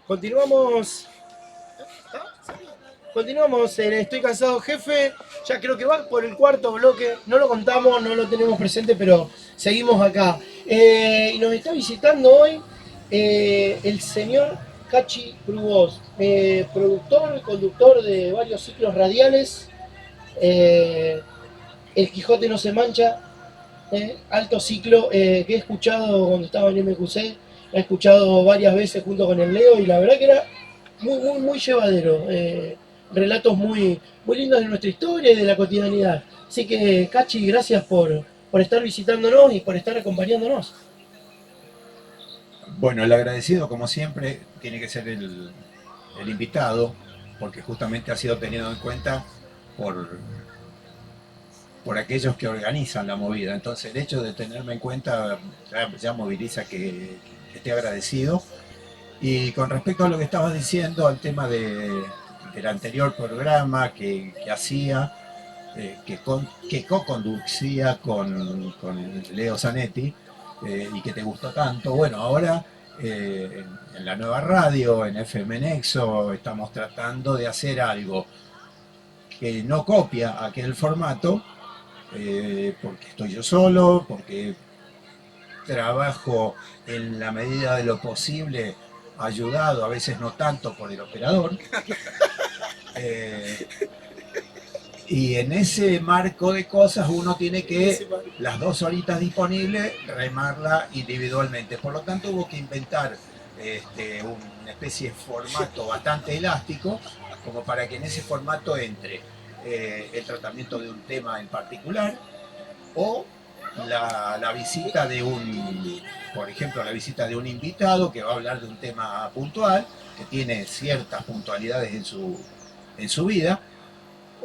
Continuamos. Continuamos en Estoy cansado, jefe. Ya creo que va por el cuarto bloque. No lo contamos, no lo tenemos presente, pero seguimos acá. Y nos está visitando hoy el señor Cachi Brugos, productor, conductor de varios ciclos radiales. eh, el Quijote no se mancha, alto ciclo que he escuchado cuando estaba en MQC, he escuchado varias veces junto con el Leo y la verdad que era muy llevadero. Relatos muy lindos de nuestra historia y de la cotidianidad. Así que, Cachi, gracias por estar visitándonos y por estar acompañándonos. Bueno, el agradecido, como siempre, tiene que ser el invitado, porque justamente ha sido tenido en cuenta por, por aquellos que organizan la movida. Entonces, el hecho de tenerme en cuenta ya moviliza que esté agradecido. Y con respecto a lo que estabas diciendo, al tema del anterior programa que hacía, que co-conducía con Leo Zanetti, y que te gustó tanto. Bueno, ahora en la nueva radio, en FM Nexo, estamos tratando de hacer algo que no copia aquel formato, porque estoy yo solo, porque trabajo en la medida de lo posible, ayudado, a veces no tanto por el operador. Eh, Y en ese marco de cosas uno tiene que, las 2 horitas disponibles, remarla individualmente. Por lo tanto hubo que inventar una especie de formato bastante elástico, como para que en ese formato entre el tratamiento de un tema en particular o la visita de por ejemplo, la visita de un invitado que va a hablar de un tema puntual, que tiene ciertas puntualidades en su vida,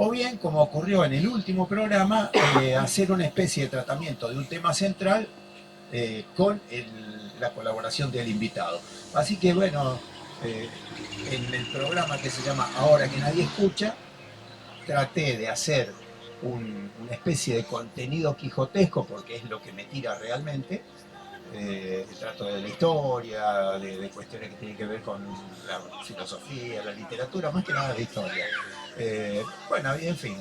o bien, como ocurrió en el último programa, hacer una especie de tratamiento de un tema central con la colaboración del invitado. Así que bueno, eh, en el programa que se llama Ahora que nadie escucha, traté de hacer una especie de contenido quijotesco, porque es lo que me tira realmente, trato de la historia, de cuestiones que tienen que ver con la filosofía, la literatura, más que nada la historia. Bueno, en fin,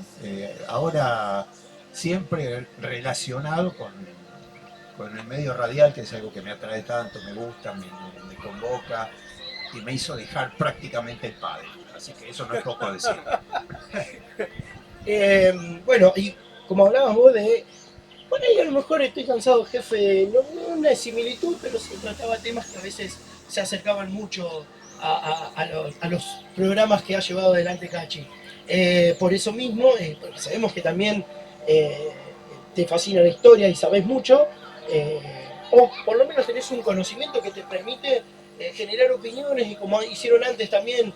ahora siempre relacionado con el medio radial, que es algo que me atrae tanto, me gusta, me convoca y me hizo dejar prácticamente el pádel. Así que eso no es poco decir. Bueno, y como hablabas vos de. Por ahí a lo mejor estoy cansado, jefe. No, no una similitud, pero sí trataba temas que a veces se acercaban mucho a los programas que ha llevado adelante Cachi. Por eso mismo, porque sabemos que también eh, te fascina la historia y sabes mucho, o por lo menos tenés un conocimiento que te permite generar opiniones y como hicieron antes también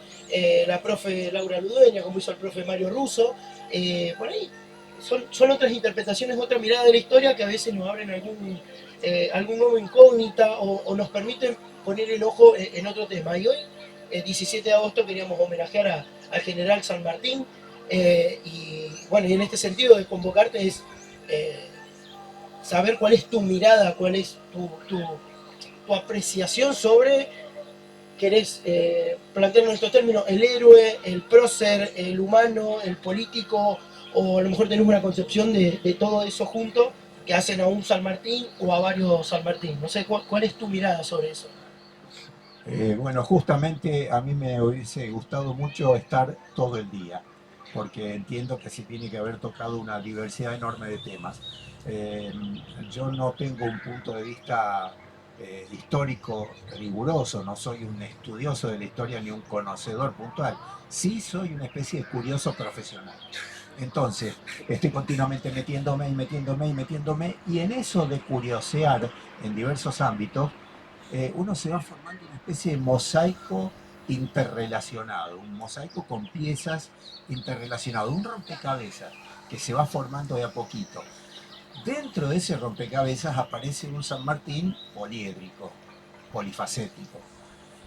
la profe Laura Ludueña, como hizo el profe Mario Russo, por ahí son otras interpretaciones, otra mirada de la historia que a veces nos abren algún nuevo incógnita o nos permiten poner el ojo en otro tema. Y hoy, el 17 de agosto, queríamos homenajear al general San Martín. Y bueno, y en este sentido de convocarte es eh, saber cuál es tu mirada, cuál es tu apreciación sobre, querés plantear en estos términos, el héroe, el prócer, el humano, el político, o a lo mejor tenés una concepción de todo eso junto que hacen a un San Martín o a varios San Martín. No sé, ¿cuál es tu mirada sobre eso? Bueno, justamente a mí me hubiese gustado mucho estar todo el día, porque entiendo que se tiene que haber tocado una diversidad enorme de temas. Eh, yo no tengo un punto de vista histórico riguroso, no soy un estudioso de la historia ni un conocedor puntual, sí soy una especie de curioso profesional. Entonces, estoy continuamente metiéndome y metiéndome y metiéndome, y en eso de curiosear en diversos ámbitos, uno se va formando una especie de mosaico interrelacionado, un mosaico con piezas interrelacionado, un rompecabezas que se va formando de a poquito. Dentro de ese rompecabezas aparece un San Martín poliédrico, polifacético,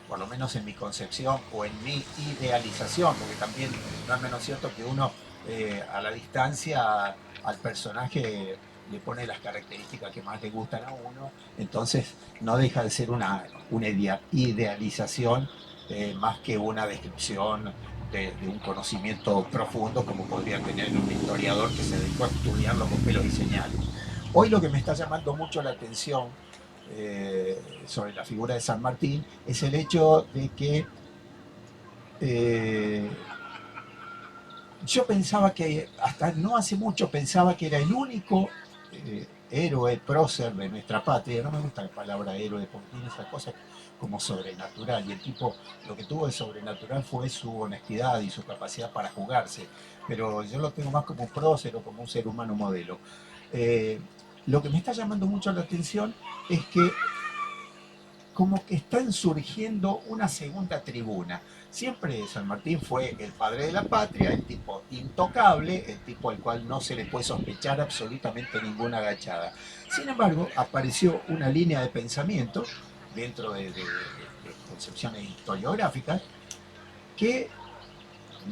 por lo menos en mi concepción o en mi idealización, porque también no es menos cierto que uno a la distancia al personaje le pone las características que más le gustan a uno, entonces no deja de ser una idealización más que una descripción de un conocimiento profundo como podría tener un historiador que se dedicó a estudiarlo con pelos y señales. Hoy lo que me está llamando mucho la atención sobre la figura de San Martín es el hecho de que eh, yo pensaba que, hasta no hace mucho, pensaba que era el único héroe prócer de nuestra patria. No me gusta la palabra héroe porque tiene esa cosa como sobrenatural. Y el tipo, lo que tuvo de sobrenatural fue su honestidad y su capacidad para jugarse. Pero yo lo tengo más como prócer o como un ser humano modelo. Eh, lo que me está llamando mucho la atención es que como que están surgiendo una segunda tribuna. Siempre San Martín fue el padre de la patria, el tipo intocable, el tipo al cual no se le puede sospechar absolutamente ninguna agachada. Sin embargo, apareció una línea de pensamiento dentro de concepciones historiográficas que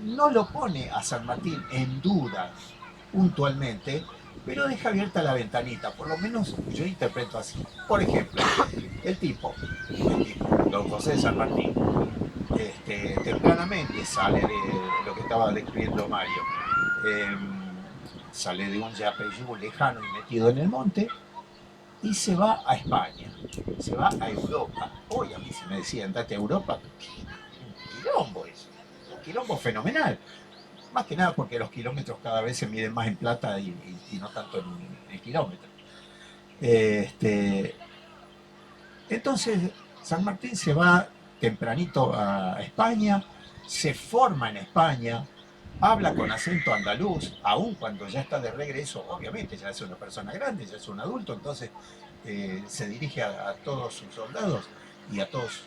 no lo pone a San Martín en duda puntualmente, pero deja abierta la ventanita, por lo menos yo interpreto así. Por ejemplo, el tipo, don José de San Martín, tempranamente sale de lo que estaba describiendo Mario, eh, sale de un yapeyú lejano y metido en el monte y se va a España, se va a Europa. Hoy a mí si me decían, date a Europa, un quilombo eso, un quilombo fenomenal. Más que nada porque los kilómetros cada vez se miden más en plata y no tanto en kilómetros. Este, entonces, San Martín se va tempranito a España, se forma en España, habla con acento andaluz, aun cuando ya está de regreso, obviamente ya es una persona grande, ya es un adulto, entonces se dirige a todos sus soldados y a todos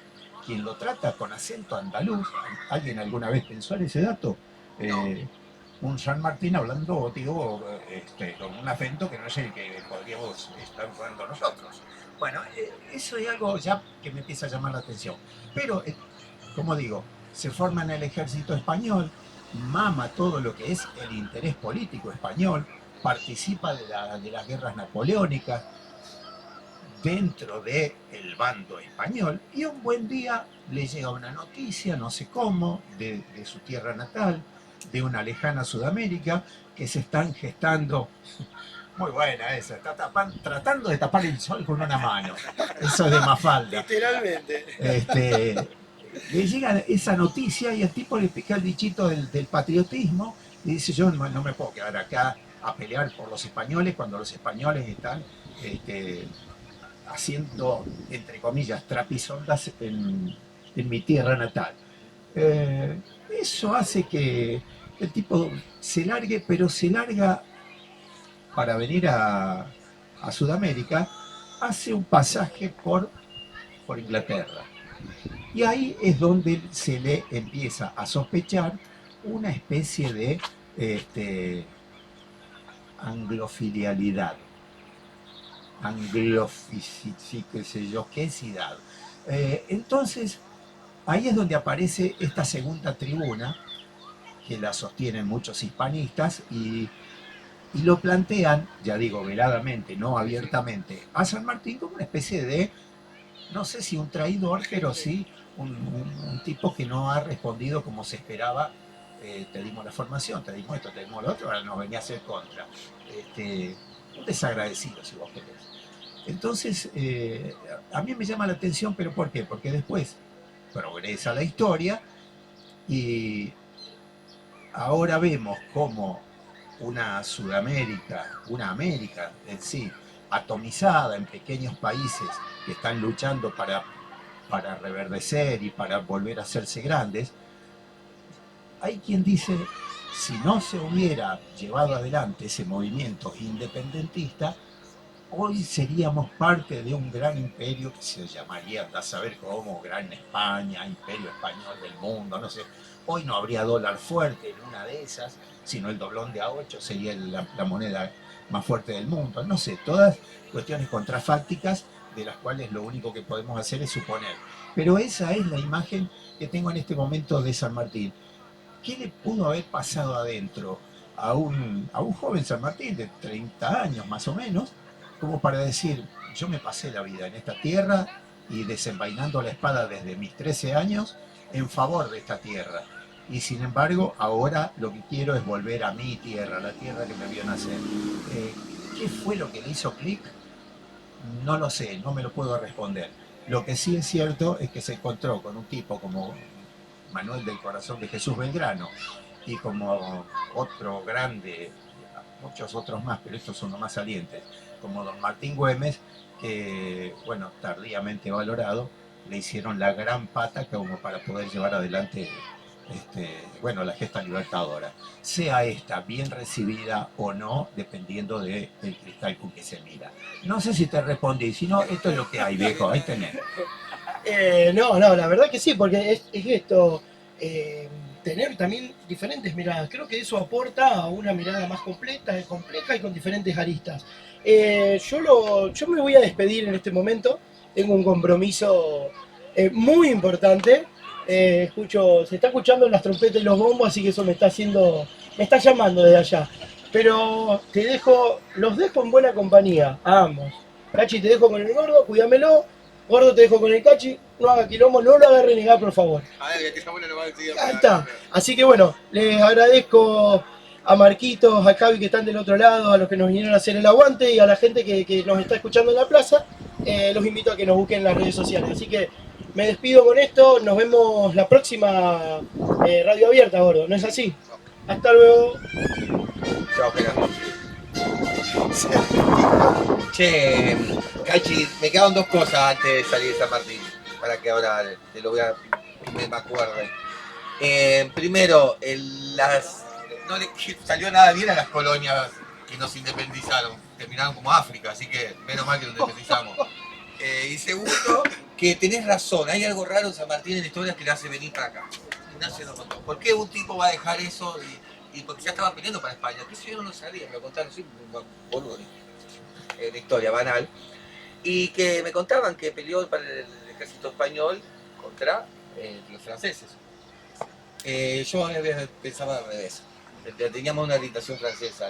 quien lo trata con acento andaluz. ¿Alguien alguna vez pensó en ese dato? Eh, un San Martín hablando, digo, con un acento que no es el que podríamos estar usando nosotros. Bueno, eso es algo ya que me empieza a llamar la atención. Pero, como digo, se forma en el ejército español, mama todo lo que es el interés político español, participa de las guerras napoleónicas dentro del bando español y un buen día le llega una noticia, no sé cómo, de su tierra natal, de una lejana Sudamérica, que se están gestando. Muy buena esa, está tratando de tapar el sol con una mano. Eso es de Mafalda. Literalmente. Le llega esa noticia y el tipo le pica el bichito del patriotismo y dice, yo no me puedo quedar acá a pelear por los españoles cuando los españoles están este, haciendo, entre comillas, trapisondas en mi tierra natal. Eh, Eso hace que el tipo se largue, pero se larga para venir a Sudamérica, hace un pasaje por Inglaterra. Y ahí es donde se le empieza a sospechar una especie de este, anglofilialidad, qué sé yo, qué cidad. Entonces, ahí es donde aparece esta segunda tribuna, que la sostienen muchos hispanistas, y lo plantean, ya digo, veladamente, no abiertamente, a San Martín como una especie de, no sé si un traidor, pero sí un tipo que no ha respondido como se esperaba. Te dimos la formación, te dimos esto, te dimos lo otro, ahora nos venía a hacer contra. Un desagradecido, si vos querés. Entonces, a mí me llama la atención, pero ¿por qué? Porque después progresa la historia y ahora vemos cómo una Sudamérica, una América en sí, atomizada en pequeños países que están luchando para reverdecer y para volver a hacerse grandes, hay quien dice, si no se hubiera llevado adelante ese movimiento independentista, hoy seríamos parte de un gran imperio que se llamaría, anda a saber cómo, Gran España, Imperio Español del mundo, no sé. Hoy no habría dólar fuerte en una de esas, sino el doblón de A8 sería la moneda más fuerte del mundo. No sé, todas cuestiones contrafácticas de las cuales lo único que podemos hacer es suponer. Pero esa es la imagen que tengo en este momento de San Martín. ¿Qué le pudo haber pasado adentro a un joven San Martín de 30 años más o menos, como para decir, yo me pasé la vida en esta tierra y desenvainando la espada desde mis 13 años, en favor de esta tierra. Y sin embargo, ahora lo que quiero es volver a mi tierra, la tierra que me vio nacer. ¿Qué fue lo que le hizo clic? No lo sé, no me lo puedo responder. Lo que sí es cierto es que se encontró con un tipo como Manuel del Corazón de Jesús Belgrano y como otro grande, muchos otros más, pero estos son los más salientes, como don Martín Güemes, que, bueno, tardíamente valorado, le hicieron la gran pata como para poder llevar adelante bueno, la gesta libertadora. Sea esta bien recibida o no, dependiendo del cristal con que se mira. No sé si te respondí, si no, esto es lo que hay, viejo, ahí tenés. No, la verdad que sí, porque es esto, eh, tener también diferentes miradas. Creo que eso aporta a una mirada más completa, compleja y con diferentes aristas. Yo me voy a despedir en este momento, tengo un compromiso muy importante. Se está escuchando las trompetas y los bombos, así que eso me está llamando desde allá. Pero los dejo en buena compañía, a ambos. Cachi, te dejo con el gordo, cuídamelo. Gordo, te dejo con el cachi, no haga quilombo, no lo haga renegar, por favor. A ver, que estamos en el enseguida. Ahí está. Así que bueno, les agradezco a Marquitos, a Javi que están del otro lado, a los que nos vinieron a hacer el aguante y a la gente que nos está escuchando en la plaza. Los invito a que nos busquen en las redes sociales. Así que me despido con esto, nos vemos la próxima Radio Abierta, gordo, ¿no es así? Hasta luego. Chao, pega. Che, Cachi, me quedaron dos cosas antes de salir de San Martín, para que ahora te lo voy a me acuerde. Primero, no le salió nada bien a las colonias que nos independizaron, terminaron como África, así que menos mal que nos independizamos. Y segundo, que tenés razón, hay algo raro en San Martín en la historia que le hace venir para acá. Ignacio nos contó. ¿Por qué un tipo va a dejar eso? Y porque ya estaban peleando para España, que eso yo no lo sabía, me lo contaron así, boludo, la historia banal. Y que me contaban que peleó para el ejército español contra los franceses. Yo pensaba al revés, teníamos una orientación francesa.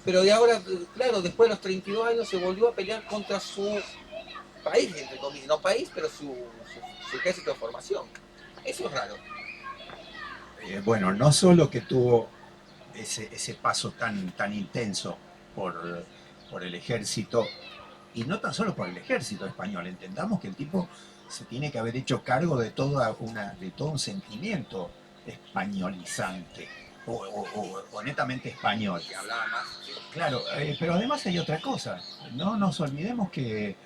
Pero de ahora, claro, después de los 32 años se volvió a pelear contra su país, entre comillas, no país, pero su ejército de formación. Eso es raro. Bueno, no solo que tuvo ese paso tan intenso por el ejército, y no tan solo por el ejército español, entendamos que el tipo se tiene que haber hecho cargo de todo un sentimiento españolizante, o netamente español. Que hablaba más. ¿Sí? Claro, pero además hay otra cosa, no nos olvidemos que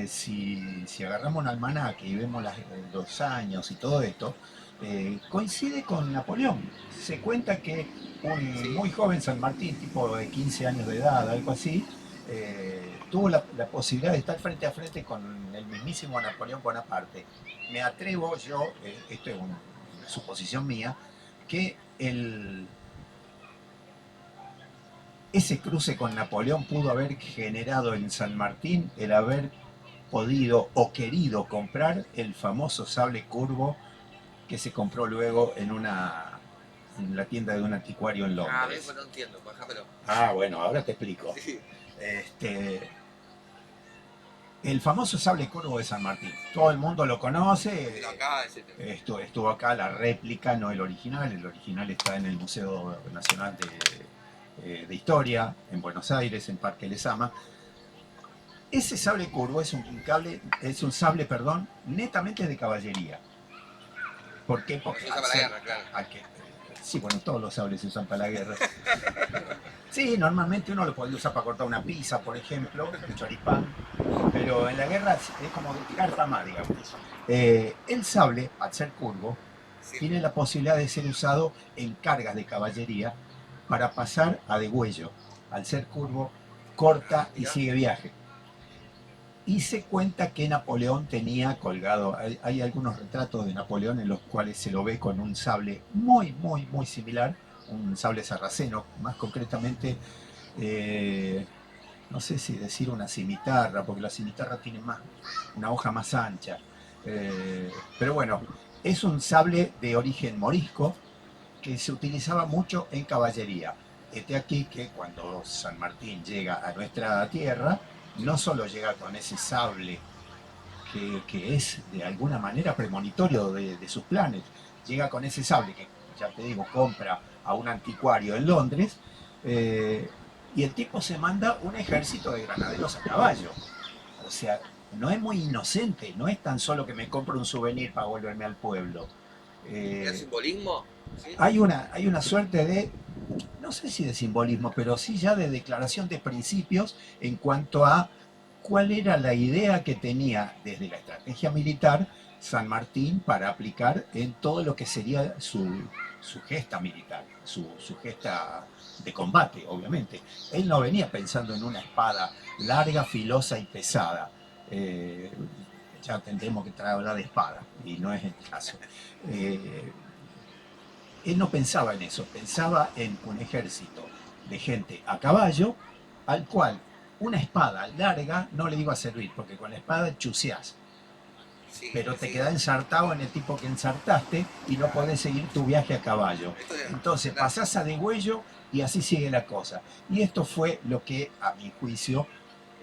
si agarramos un almanaque y vemos los años y todo esto, coincide con Napoleón. Se cuenta que un muy joven San Martín, tipo de 15 años de edad, algo así, tuvo la posibilidad de estar frente a frente con el mismísimo Napoleón Bonaparte. Me atrevo yo, esto es una suposición mía, que ese cruce con Napoleón pudo haber generado en San Martín el haber podido o querido comprar el famoso sable curvo que se compró luego en la tienda de un anticuario en Londres. Eso no entiendo, bajámelo. Bueno, ahora te explico. Sí. El famoso sable curvo de San Martín. Todo el mundo lo conoce. Acá, Estuvo acá la réplica, no el original. El original está en el Museo Nacional de Historia, en Buenos Aires, en Parque Lezama. Ese sable curvo es un sable, netamente de caballería. ¿Por qué? Porque se usa para la guerra, claro. Sí, bueno, todos los sables se usan para la guerra. Sí, normalmente uno lo podía usar para cortar una pizza, por ejemplo, un choripán, pero en la guerra es como carta más, digamos. El sable, al ser curvo, sí, tiene la posibilidad de ser usado en cargas de caballería para pasar a degüello. Al ser curvo, corta y sigue viaje. Y se cuenta que Napoleón tenía colgado, hay algunos retratos de Napoleón en los cuales se lo ve con un sable muy, muy, muy similar, un sable sarraceno, más concretamente, no sé si decir una cimitarra, porque la cimitarra tiene una hoja más ancha, pero bueno, es un sable de origen morisco que se utilizaba mucho en caballería. Aquí que cuando San Martín llega a nuestra tierra, no solo llega con ese sable que es de alguna manera premonitorio de sus planes. Llega con ese sable que, ya te digo, compra a un anticuario en Londres, y el tipo se manda un ejército de granaderos a caballo. O sea, no es muy inocente, no es tan solo que me compro un souvenir para volverme al pueblo. ¿El Eh, simbolismo? ¿Sí? hay una suerte de, no sé si de simbolismo, pero sí ya de declaración de principios en cuanto a cuál era la idea que tenía desde la estrategia militar San Martín para aplicar en todo lo que sería su gesta militar, su gesta de combate, obviamente. Él no venía pensando en una espada larga, filosa y pesada. Eh, ya tendremos que hablar de espada, y no es el caso. Eh, Él no pensaba en eso, pensaba en un ejército de gente a caballo, al cual una espada larga no le iba a servir, porque con la espada chuseás, Sí, pero te sí. quedás ensartado en el tipo que ensartaste y no podés seguir tu viaje a caballo. Esto es Entonces impresionante. pasás a degüello y así sigue la cosa. Y esto fue lo que, a mi juicio,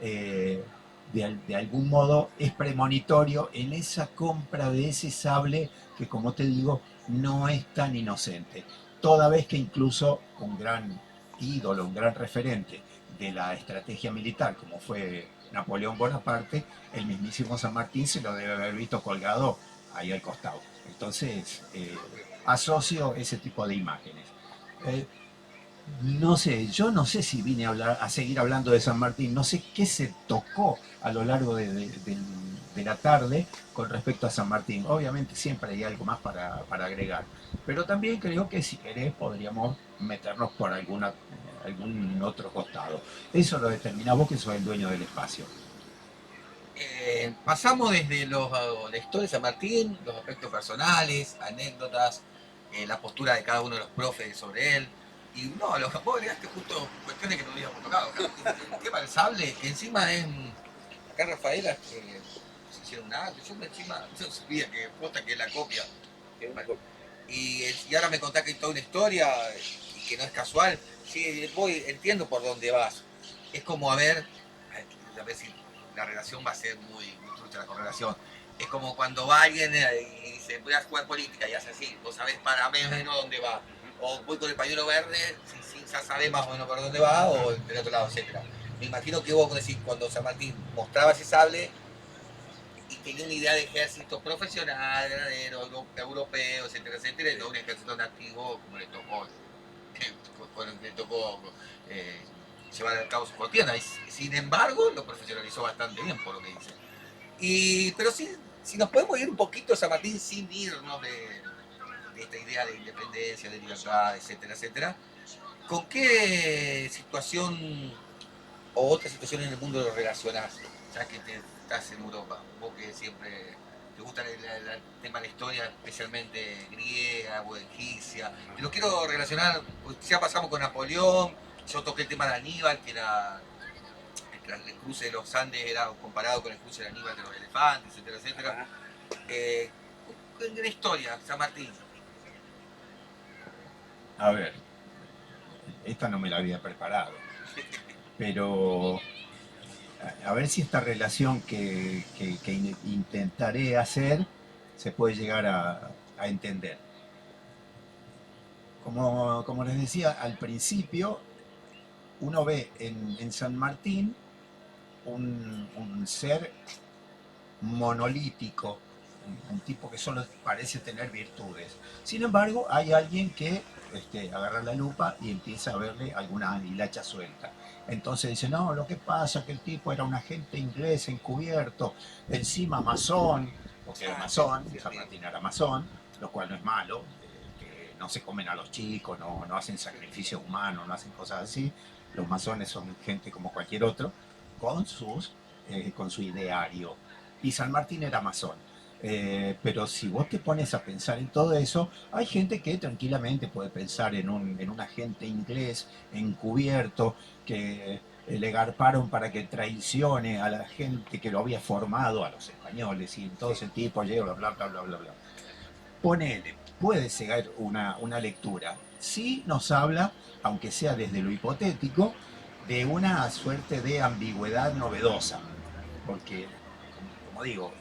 eh, de algún modo es premonitorio en esa compra de ese sable que, como te digo, no es tan inocente. Toda vez que incluso un gran ídolo, un gran referente de la estrategia militar, como fue Napoleón Bonaparte, el mismísimo San Martín se lo debe haber visto colgado ahí al costado. Entonces, asocio ese tipo de imágenes. Eh, no sé, yo no sé si vine a, hablar, a seguir hablando de San Martín, no sé qué se tocó a lo largo de la tarde con respecto a San Martín. Obviamente siempre hay algo más para agregar, pero también creo que si querés podríamos meternos por algún otro costado. Eso lo determina vos, que sos el dueño del espacio. Pasamos desde la historia de San Martín, los aspectos personales, anécdotas, la postura de cada uno de los profes sobre él. Y no, vos agregaste justo cuestiones que no habíamos tocado. El tema del sable, que encima es. Acá Rafaela se hicieron nada, yo me encima, yo sabía que posta que es la copia. Bueno, y ahora me contás que hay toda una historia y que no es casual. Sí, entiendo por dónde vas. Es como a ver si la relación va a ser muy trucha la correlación. Es como cuando va alguien y dice, voy a jugar política y hace así, vos sabés para menos dónde va. O voy con el pañuelo verde, si ya sabés más o menos para dónde va, o del otro lado, etcétera. Me imagino que vos decís, cuando San Martín mostraba ese sable y tenía una idea de ejército profesional, ganadero, europeo, etcétera, etcétera, y no un ejército nativo como le tocó eh, llevar a cabo su contienda. Y, sin embargo, lo profesionalizó bastante bien, por lo que dice. Pero sí, si nos podemos ir un poquito a San Martín sin irnos de esta idea de independencia, de libertad, etcétera, etcétera, ¿con qué situación o otra situación en el mundo lo relacionás? Ya que estás en Europa, vos que siempre te gusta el tema de la historia, especialmente griega o egipcia. Te lo quiero relacionar, pues ya pasamos con Napoleón, yo toqué el tema de Aníbal, que era el cruce de los Andes era comparado con el cruce de Aníbal de los elefantes, etcétera, etcétera. Eh, en la historia, San Martín. A ver, esta no me la había preparado, pero a ver si esta relación que intentaré hacer se puede llegar a entender. Como les decía al principio, uno ve en San Martín un ser monolítico, un tipo que solo parece tener virtudes. Sin embargo, hay alguien que agarra la lupa y empieza a verle alguna hilacha suelta. Entonces dice, no, lo que pasa es que el tipo era un agente inglés encubierto, encima masón, porque era masón, San Martín era masón, lo cual no es malo, que no se comen a los chicos, no hacen sacrificios humanos, no hacen cosas así. Los masones son gente como cualquier otro, con su ideario. Y San Martín era masón. Pero si vos te pones a pensar en todo eso, hay gente que tranquilamente puede pensar en un agente inglés encubierto que le garparon para que traicione a la gente que lo había formado, a los españoles, y todo ese tipo llega, bla, bla, bla, bla, bla. Ponele, puede ser una lectura. Sí nos habla, aunque sea desde lo hipotético, de una suerte de ambigüedad novedosa, porque como digo,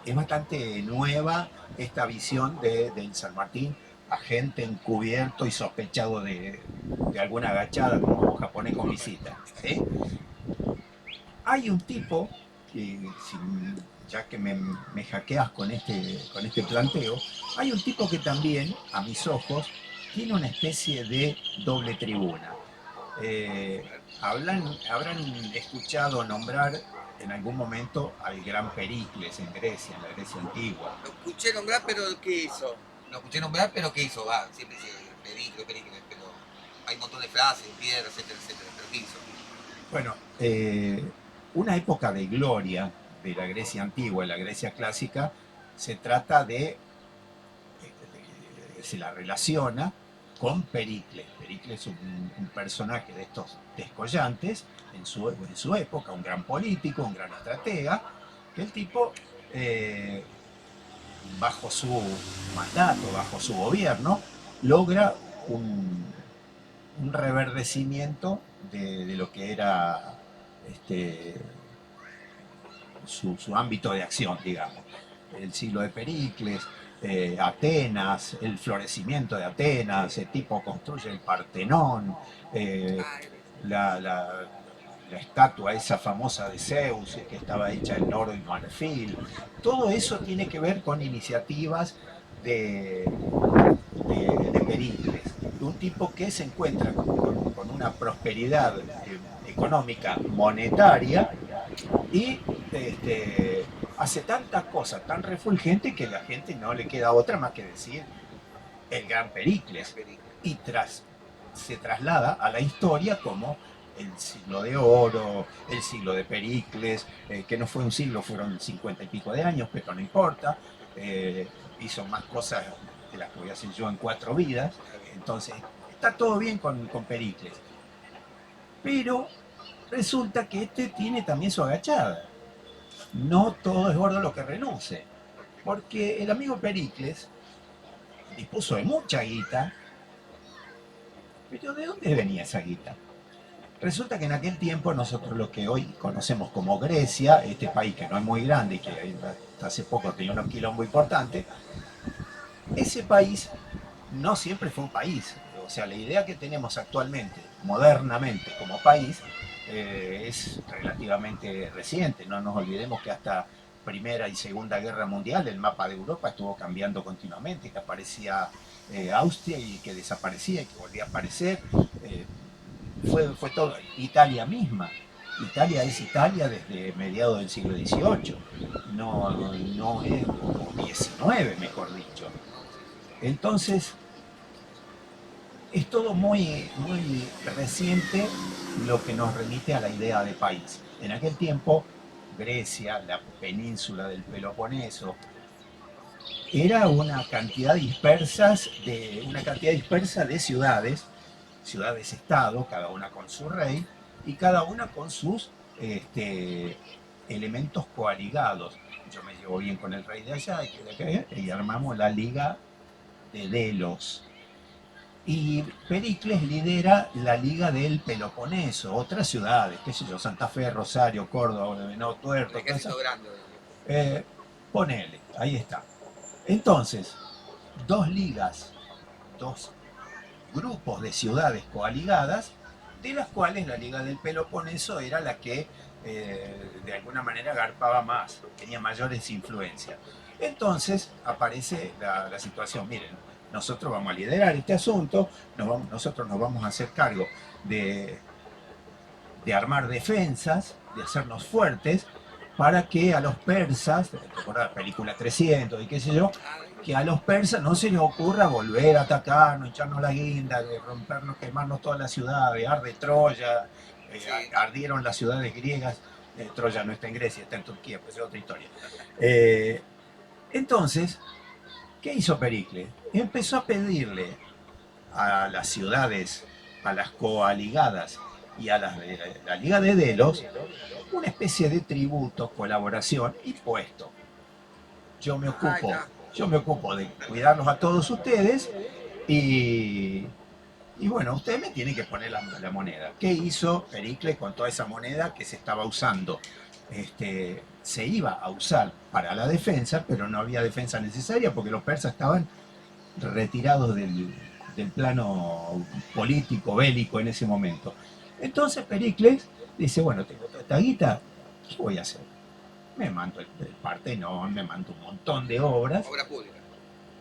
es bastante nueva esta visión del San Martín, agente encubierto y sospechado de alguna agachada como japonés con visita. ¿Sí? Hay un tipo, que, ya que me hackeas con este planteo, hay un tipo que también, a mis ojos, tiene una especie de doble tribuna. Eh, habrán escuchado nombrar en algún momento al gran Pericles en Grecia, en la Grecia antigua. Lo escuché nombrar, pero ¿qué hizo? Lo escuché nombrar, pero ¿qué hizo? Va, siempre dice Pericles, pero hay un montón de frases, piedras, etcétera, etcétera. ¿Pero qué hizo? Bueno, una época de gloria de la Grecia antigua y la Grecia clásica se trata se la relaciona con Pericles. Pericles es un personaje de estos descollantes en su época, un gran político, un gran estratega, que el tipo, bajo su mandato, bajo su gobierno, logra un reverdecimiento de lo que era este, su ámbito de acción, digamos. El siglo de Pericles, Atenas, el florecimiento de Atenas, el tipo construye el Partenón, eh, la, la, la estatua esa famosa de Zeus que estaba hecha en oro y marfil. Todo eso tiene que ver con iniciativas de, de Pericles, de un tipo que se encuentra con una prosperidad económica, monetaria, y hace tantas cosas tan refulgentes que a la gente no le queda otra más que decir el gran Pericles. Y se traslada a la historia como el siglo de oro, el siglo de Pericles, que no fue un siglo, fueron 50 y pico de años, pero no importa. Hizo más cosas de las que voy a hacer yo en 4 vidas. Entonces, está todo bien con Pericles. Pero resulta que este tiene también su agachada. No todo es gordo lo que reluce. Porque el amigo Pericles dispuso de mucha guita, pero ¿de dónde venía esa guita? Resulta que en aquel tiempo nosotros lo que hoy conocemos como Grecia, este país que no es muy grande y que hasta hace poco tenía unos quilombos importantes, ese país no siempre fue un país. O sea, la idea que tenemos actualmente, modernamente como país, es relativamente reciente. No nos olvidemos que hasta Primera y Segunda Guerra Mundial el mapa de Europa estuvo cambiando continuamente, que aparecía Austria y que desaparecía y que volvía a aparecer. Fue todo Italia misma. Italia es Italia desde mediados del siglo XVIII, no es XIX, mejor dicho. Entonces, es todo muy reciente lo que nos remite a la idea de país. En aquel tiempo, Grecia, la península del Peloponeso, era una cantidad dispersa de ciudades-estado, cada una con su rey y cada una con sus elementos coaligados. Yo me llevo bien con el rey de allá y armamos la Liga de Delos. Y Pericles lidera la Liga del Peloponeso, otras ciudades, qué sé yo, Santa Fe, Rosario, Córdoba, Venado Tuerto, El ejército grande. eh, ponele, ahí está. Entonces, dos ligas, dos grupos de ciudades coaligadas, de las cuales la Liga del Peloponeso era la que de alguna manera garpaba más, tenía mayores influencias. Entonces aparece la situación, miren, nosotros vamos a liderar este asunto, nosotros nos vamos a hacer cargo de, de armar defensas, de hacernos fuertes, para que a los persas, ¿te acuerdas la película 300 y qué sé yo? Que a los persas no se les ocurra volver a atacarnos, echarnos la guinda, de rompernos, quemarnos toda la ciudad, de arde Troya, ardieron las ciudades griegas, Troya no está en Grecia, está en Turquía, pues es otra historia. Entonces, ¿qué hizo Pericles? Empezó a pedirle a las ciudades, a las coaligadas y a la Liga de Delos, una especie de tributo, colaboración y puesto. Yo me ocupo de cuidarlos a todos ustedes y bueno, ustedes me tienen que poner moneda. ¿Qué hizo Pericles con toda esa moneda que se estaba usando? se iba a usar para la defensa, pero no había defensa necesaria porque los persas estaban retirados del plano político, bélico en ese momento. Entonces Pericles dice, bueno, tengo toda esta guita, ¿qué voy a hacer? Me mando el Partenón, me mando un montón de obras. Obra pública.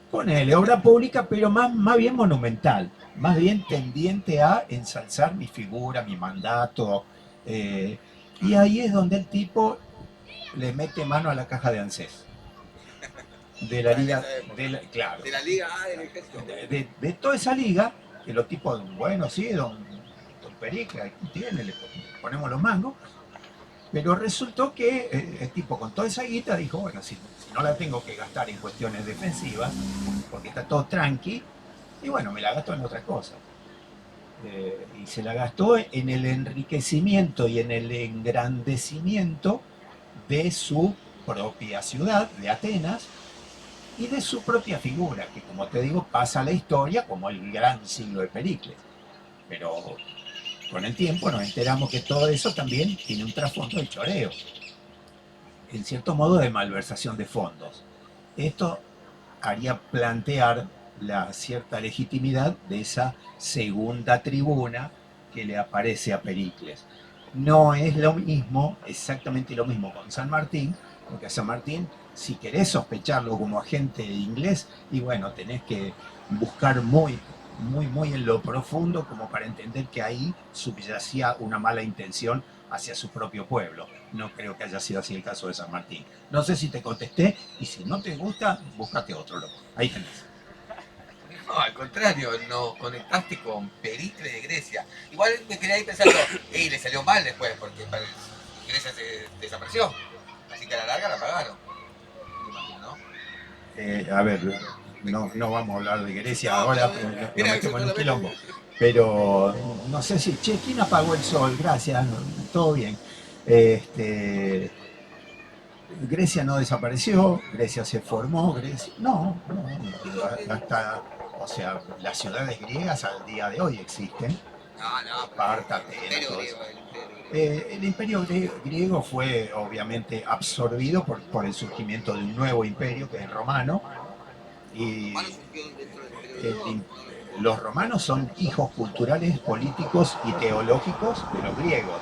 Ponele, obra pública, pero más bien monumental, más bien tendiente a ensalzar mi figura, mi mandato. Y ahí es donde el tipo le mete mano a la caja de ANSES. De la liga, claro, De la liga A del ejército. de toda esa liga, que los tipos, bueno, sí, don Pericle, aquí tiene, le ponemos los mangos, pero resultó que el tipo con toda esa guita dijo, bueno, si no la tengo que gastar en cuestiones defensivas, porque está todo tranqui, y bueno, me la gasto en otras cosas. Y se la gastó en el enriquecimiento y en el engrandecimiento de su propia ciudad, de Atenas, y de su propia figura, que como te digo, pasa a la historia como el gran siglo de Pericles. Pero con el tiempo nos enteramos que todo eso también tiene un trasfondo de choreo, en cierto modo de malversación de fondos. Esto haría plantear la cierta legitimidad de esa segunda tribuna que le aparece a Pericles. No es lo mismo, exactamente lo mismo con San Martín, porque a San Martín, si querés sospecharlo como agente inglés, y bueno, tenés que buscar muy en lo profundo como para entender que ahí subyacía una mala intención hacia su propio pueblo. No creo que haya sido así el caso de San Martín. No sé si te contesté, y si no te gusta, búscate otro loco. Ahí tenés. No, al contrario, nos conectaste con Pericles de Grecia. Igual me quedé ahí pensando, le salió mal después, porque Grecia se desapareció. Así que a la larga la pagaron. ¿No? A ver, no vamos a hablar de Grecia ahora, nos metemos en un quilombo. Pero no sé si, che, ¿quién apagó el sol? Gracias, todo bien. Grecia no desapareció, Grecia se formó, Grecia. No, hasta, o sea, las ciudades griegas al día de hoy existen. Esparta, Atenas, todo eso. El imperio griego fue obviamente absorbido por el surgimiento de un nuevo imperio que es el romano. Y los romanos son hijos culturales, políticos y teológicos de los griegos.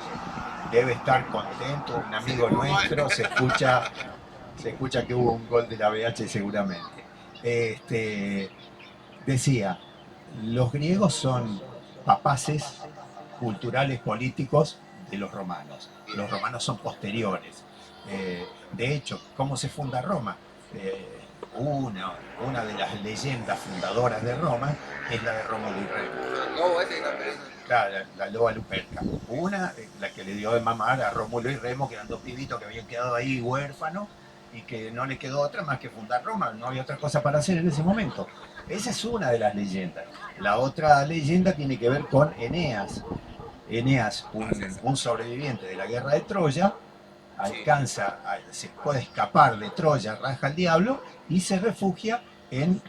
Debe estar contento, un amigo nuestro, se escucha que hubo un gol de la BH seguramente. Decía, los griegos son papaces culturales, políticos de los romanos. Los romanos son posteriores. De hecho, ¿cómo se funda Roma? Una de las leyendas fundadoras de Roma es la de Rómulo y Remo. Claro, la loba Luperca. Una, la que le dio de mamar a Rómulo y Remo, que eran dos pibitos que habían quedado ahí huérfanos y que no le quedó otra más que fundar Roma, no había otra cosa para hacer en ese momento. Esa es una de las leyendas. La otra leyenda tiene que ver con Eneas. Eneas, un sobreviviente de la guerra de Troya, se puede escapar de Troya, raja al diablo y se refugia en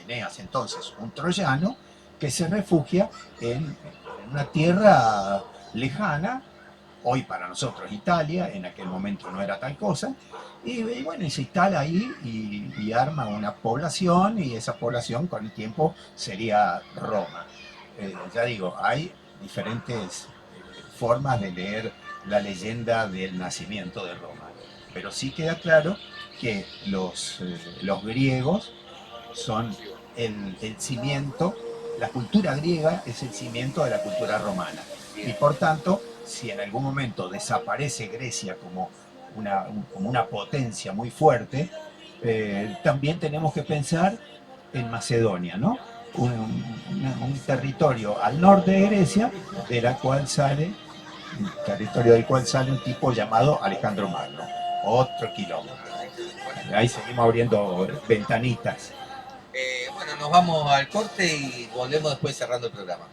Eneas, entonces, un troyano que se refugia en una tierra lejana, hoy para nosotros Italia, en aquel momento no era tal cosa, y bueno, se instala ahí y arma una población, y esa población con el tiempo sería Roma. Ya digo, hay diferentes formas de leer la leyenda del nacimiento de Roma, pero sí queda claro que los griegos son el cimiento, la cultura griega es el cimiento de la cultura romana, y por tanto, si en algún momento desaparece Grecia como una potencia muy fuerte, también tenemos que pensar en Macedonia, ¿no? Un territorio al norte de Grecia, territorio del cual sale un tipo llamado Alejandro Magno. Otro kilómetro. Ahí seguimos abriendo ventanitas. Bueno, nos vamos al corte y volvemos después cerrando el programa.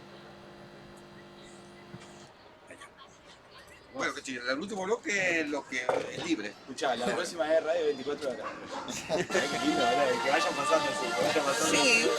Bueno, el último bloque es lo que es libre. Escuchá, la próxima es radio 24 horas. Qué lindo, ¿verdad? Que vayan pasando así, que vayan pasando. Sí.